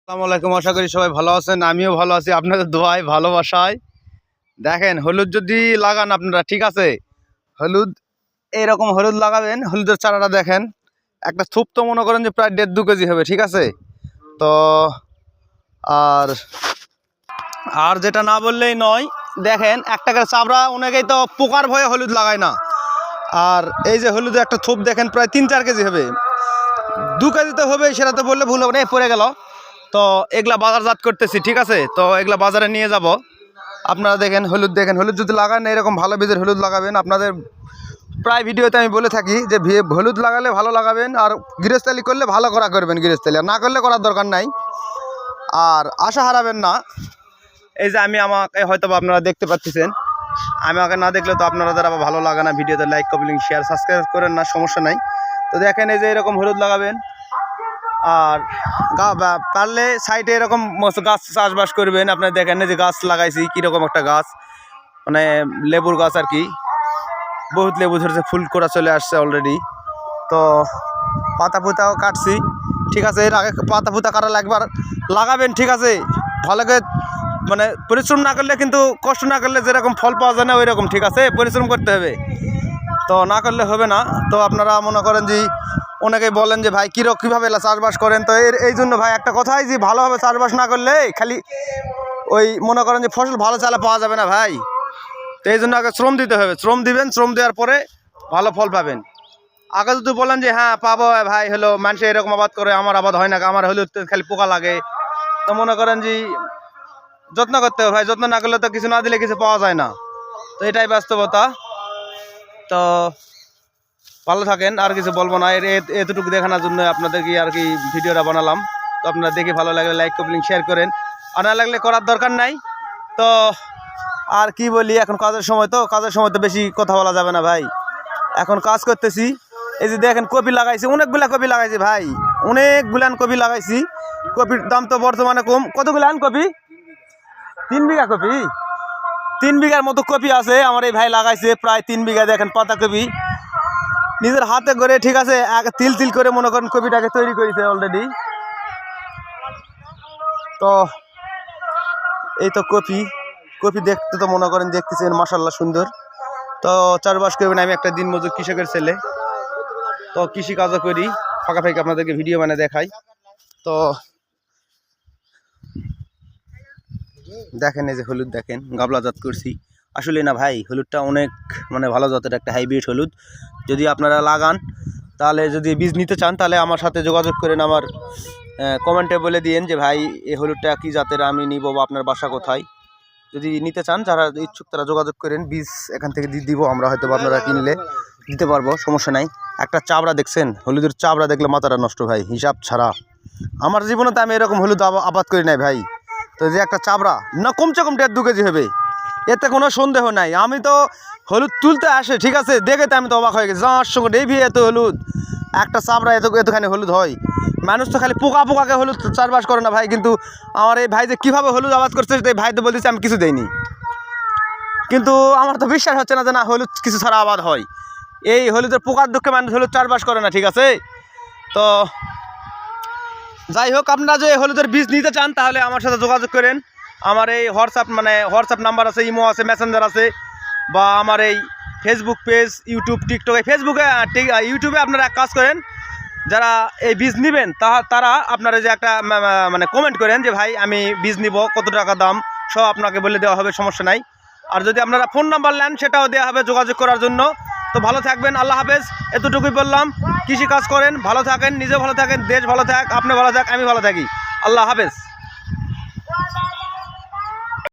আসসালামু আলাইকুম। আশা করি সবাই ভালো আছেন, আমিও ভালো আছি আপনাদের দোয়ায় ভালোবাসায়। দেখেন হলুদ যদি লাগান আপনারা, ঠিক আছে, হলুদ এইরকম হলুদ লাগাবেন। হলুদের চারাটা দেখেন, একটা থুপ তো মনে করেন যে প্রায় 1.5-2 কেজি হবে, ঠিক আছে। তো আর আর যেটা না বললেই নয়, দেখেন একটা করে চাবড়া, অনেকেই তো পোকার ভয়ে হলুদ লাগায় না। আর এই যে হলুদের একটা থুপ দেখেন প্রায় 3-4 কেজি হবে, 2 কেজি তো হবে, সেটা তো বললে ভুল হবে না, পড়ে গেল। তো এগুলা বাজারজাত করতেছি, ঠিক আছে। তো এগুলা বাজারে নিয়ে যাব। আপনারা দেখেন হলুদ, দেখেন হলুদ যদি লাগান এরকম ভালো বীজের হলুদ লাগাবেন। আপনাদের প্রায় ভিডিওতে আমি বলে থাকি যে হলুদ লাগালে ভালো লাগাবেন, আর গৃহস্থালি করলে ভালো করা করবেন, গৃহস্থালি আর না করলে করার দরকার নাই। আর আশা হারাবেন না। এই যে আমাকে হয়তো আপনারা দেখতে পাচ্ছেন, আমাকে না দেখলে তো আপনারা যারা ভালো লাগে না ভিডিওতে লাইক কমেন্ট শেয়ার সাবস্ক্রাইব করেন না, সমস্যা নাই। তো দেখেন এই যে এরকম হলুদ লাগাবেন। আর পারলে সাইডে এরকম গাছ চাষবাস করবেন। আপনার দেখেন যে গাছ লাগাইছি কীরকম একটা গাছ, মানে লেবুর গাছ আর কি, বহুত লেবু ধরেছে, ফুল করা চলে আসছে অলরেডি। তো পাতা পুতাও কাটছি, ঠিক আছে। এর আগে পাতা পুতা কাটা একবার লাগাবেন, ঠিক আছে। ভালো করে মানে পরিশ্রম না করলে, কিন্তু কষ্ট না করলে যেরকম ফল পাওয়া যায় না ওই রকম, ঠিক আছে। পরিশ্রম করতে হবে, তো না করলে হবে না। তো আপনারা মনে করেন যে অনেকেই বলেন যে ভাই কীভাবে চাষবাস করেন। তো এই জন্য ভাই একটা কথাই, যে ভালোভাবে চাষবাস না করলে খালি ওই মনে করেন যে ফসল ভালো চালা পাওয়া যাবে না ভাই। তো এই জন্য আগে শ্রম দিতে হবে, শ্রম দিবেন, শ্রম দেওয়ার পরে ভালো ফল পাবেন। আগে যদি বলেন যে হ্যাঁ পাবো ভাই, হলো মানুষ এরকম আবাদ করে, আমার আবাদ হয় না, আমার হলো খালি পোকা লাগে, তো মনে করেন যে যত্ন করতে হবে ভাই। যত্ন না করলে তো কিছু না দিলে কিছু পাওয়া যায় না। তো এটাই বাস্তবতা। তো ভালো থাকেন, আর কিছু বলবো না। এতটুকু দেখানোর জন্য আপনাদেরকে আর কি ভিডিওটা বানালাম। তো আপনারা দেখে ভালো লাগলে লাইক কমেন্ট শেয়ার করেন, আর না লাগলে করার দরকার নাই। তো আর কি বলি, এখন কাজের সময়, তো কাজের সময় তো বেশি কথা বলা যাবে না ভাই। এখন কাজ করতেছি। এই যে দেখেন কপি লাগাইছি, অনেকগুলা কপি লাগাইছি ভাই, অনেকগুলান কপি লাগাইছি। কপির দাম তো বর্তমানে কম। কতগুলান কপি? 3 বিঘা কপি, 3 বিঘার মতো কপি আছে আমার এই ভাই লাগাইছে, প্রায় 3 বিঘা। দেখেন পাতা কপি নিজের হাতে করে, ঠিক আছে, তিল তিল করে মনে করেন কপিটাকে তৈরি করেছে অলরেডি। তো এই তো কপি দেখতে তো মনে করেন দেখতেছেন মাশাআল্লাহ সুন্দর। তো চাষবাস করবেন। আমি একটা দিন মজুর কৃষকের ছেলে, তো কৃষি কাজও করি, ফাঁকা ফাঁকা আপনাদেরকে ভিডিও মানে দেখাই। তো দেখেন এই যে হলুদ, দেখেন গাবলাজাত করছি। আসলে না ভাই, হলুদটা অনেক মানে ভালো জাতের একটা হাইব্রিড হলুদ। যদি আপনারা লাগান, তাহলে যদি বীজ নিতে চান তাহলে আমার সাথে যোগাযোগ করেন। আমার কমেন্টে বলে দিন যে ভাই এই হলুদটা কী জাতের, আমি নিব, বা আপনার বাসা কোথায়। যদি নিতে চান, যারা ইচ্ছুক তারা যোগাযোগ করেন, বীজ এখান থেকে দিব আমরা, হয়তো আপনারা কিনলে দিতে পারবো, সমস্যা নাই। একটা চাবড়া দেখছেন, হলুদের চাবড়া দেখলে মাথাটা নষ্ট ভাই, হিসাব ছাড়া। আমার জীবনে তো আমি এরকম হলুদ আবাদ করি নাই ভাই। তো যে একটা চাবড়া না কমসে কম 1.5-2 কেজি হবে, এতে কোনো সন্দেহ নাই। আমি তো হলুদ তুলতে আসে, ঠিক আছে, দেখে তো আমি তো অবাক হয়ে গেছি, যাওয়ার সঙ্গে এই এত হলুদ, একটা চাবড়া এতখানি হলুদ হয়। মানুষ তো খালি পোকাকে হলুদ চাষবাস করে না ভাই। কিন্তু আমার এই ভাই যে কীভাবে হলুদ আবাদ করছে, এই ভাই তো বলতেছে আমি কিছু দেইনি, কিন্তু আমার তো বিশ্বাস হচ্ছে না যে না হলুদ কিছু ছাড়া আবাদ হয়। এই হলুদের পোকার দুঃখে মানুষ হলুদ চাষবাস করে না, ঠিক আছে। তো যাই হোক, আপনারা যে হলুদের বীজ নিতে চান তাহলে আমার সাথে যোগাযোগ করেন। আমার এই হোয়াটসঅ্যাপ নাম্বার আছে, ইমো আছে, মেসেঞ্জার আছে, বা আমার এই ফেসবুক পেজ, ইউটিউব, টিকটক, ইউটিউবে আপনারা এক কাজ করেন, যারা এই বীজ নেবেন তারা আপনারা যে একটা মানে কমেন্ট করেন যে ভাই আমি বীজ নিব, কত টাকা দাম, সব আপনাকে বলে দেওয়া হবে, সমস্যা নাই। আর যদি আপনারা ফোন নাম্বার নেন সেটাও দেওয়া হবে যোগাযোগ করার জন্য। তো ভালো থাকবেন, আল্লাহ হাফেজ, এতটুকুই বললাম। কৃষি কাজ করেন, ভালো থাকেন, নিজে ভালো থাকেন, দেশ ভালো থাক, আপনি ভালো থাক, আমি ভালো থাকি। আল্লাহ হাফেজ।